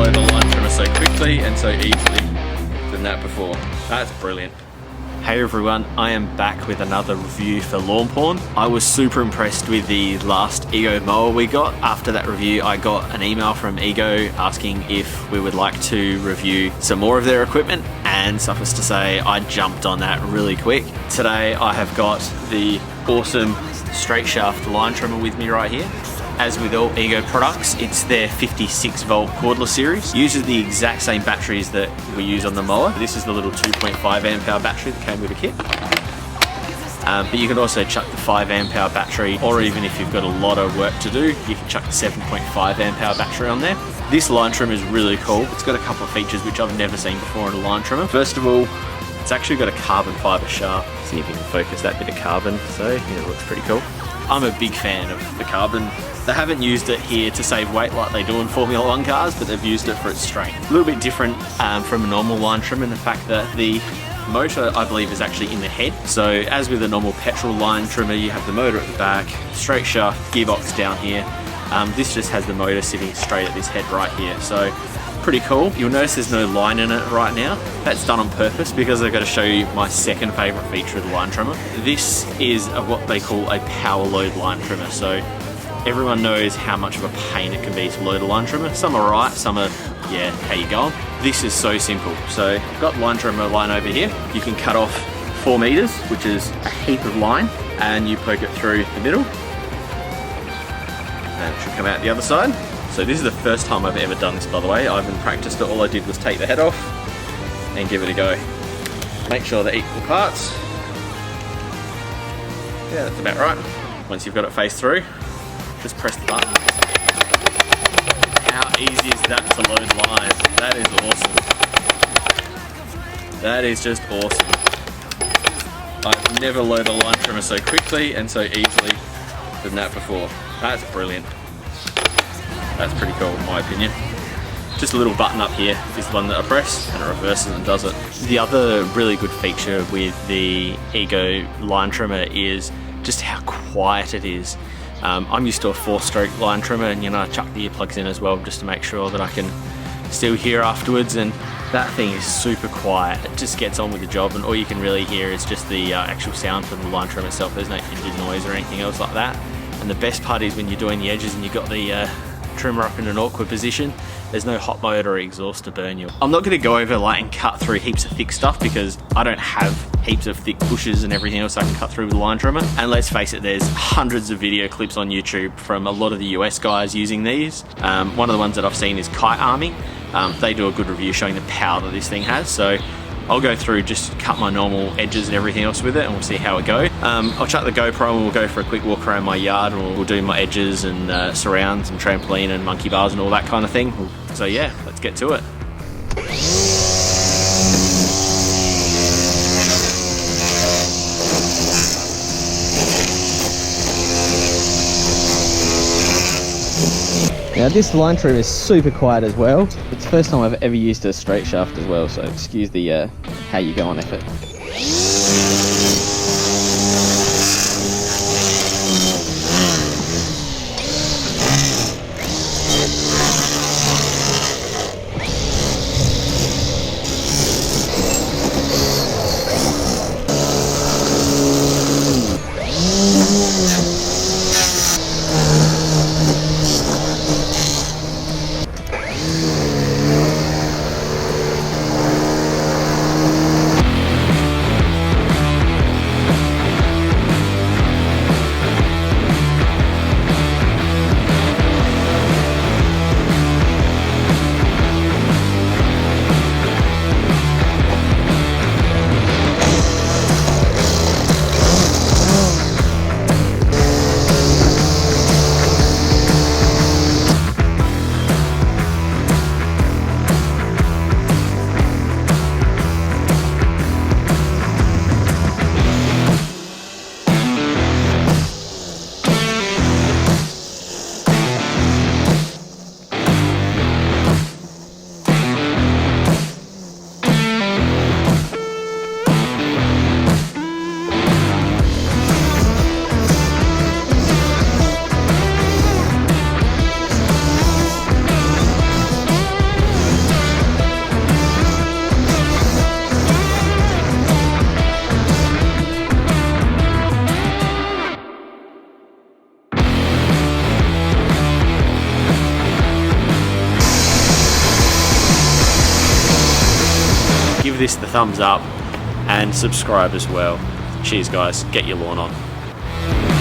load a line trimmer so quickly and so easily than that before. That's brilliant. Hey everyone, I am back with another review for Lawnporn. I was super impressed with the last Ego mower we got. After that review, I got an email from Ego asking if we would like to review some more of their equipment, and suffice to say, I jumped on that really quick. Today, I have got the awesome straight shaft line trimmer with me right here. As with all Ego products, it's their 56 volt cordless series. Uses the exact same batteries that we use on the mower. This is the little 2.5 amp hour battery that came with the kit. But you can also chuck the 5 amp hour battery, or even if you've got a lot of work to do, you can chuck the 7.5 amp hour battery on there. This line trimmer is really cool. It's got a couple of features which I've never seen before in a line trimmer. First of all, it's actually got a carbon fibre shaft. See if you can focus that bit of carbon. So, it looks pretty cool. I'm a big fan of the carbon. They haven't used it here to save weight like they do in Formula 1 cars, but they've used it for its strength. A little bit different from a normal line trimmer in the fact that the motor, I believe, is actually in the head. So as with a normal petrol line trimmer, you have the motor at the back, straight shaft, gearbox down here. This just has the motor sitting straight at this head right here. So pretty cool. You'll notice there's no line in it right now. That's done on purpose because I've got to show you my second favorite feature of the line trimmer. This is what they call a power load line trimmer. So everyone knows how much of a pain it can be to load a line trimmer. Some are right, some are, yeah, how you going? This is so simple. So I've got line trimmer line over here. You can cut off 4 meters, which is a heap of line, and you poke it through the middle. And it should come out the other side. So this is the first time I've ever done this, by the way. I haven't practiced it. All I did was take the head off and give it a go. Make sure they're equal parts. Yeah, that's about right. Once you've got it face through, just press the button. How easy is that to load line? That is awesome. That is just awesome. I've never loaded a line trimmer so quickly and so easily than that before. That's brilliant. That's pretty cool in my opinion. Just a little button up here is the one that I press and it reverses and does it. The other really good feature with the Ego line trimmer is just how quiet it is. I'm used to a 4-stroke line trimmer, and I chuck the earplugs in as well just to make sure that I can still hear afterwards, and that thing is super quiet. It just gets on with the job, and all you can really hear is just the actual sound from the line trimmer itself. There's no engine noise or anything else like that. And the best part is when you're doing the edges and you've got the trimmer up in an awkward position, there's no hot mode or exhaust to burn you. I'm not going to go over and cut through heaps of thick stuff because I don't have heaps of thick bushes and everything else I can cut through with a line trimmer. And let's face it, there's hundreds of video clips on YouTube from a lot of the US guys using these. One of the ones that I've seen is Kite Army. They do a good review showing the power that this thing has. So I'll go through, just cut my normal edges and everything else with it, and we'll see how it goes. I'll chuck the GoPro and we'll go for a quick walk around my yard, and we'll do my edges and surrounds and trampoline and monkey bars and all that kind of thing. So yeah, let's get to it. Now this line trimmer is super quiet as well. It's the first time I've ever used a straight shaft as well, so excuse the how you go on effort. this the thumbs up and subscribe as well. Cheers guys, get your lawn on.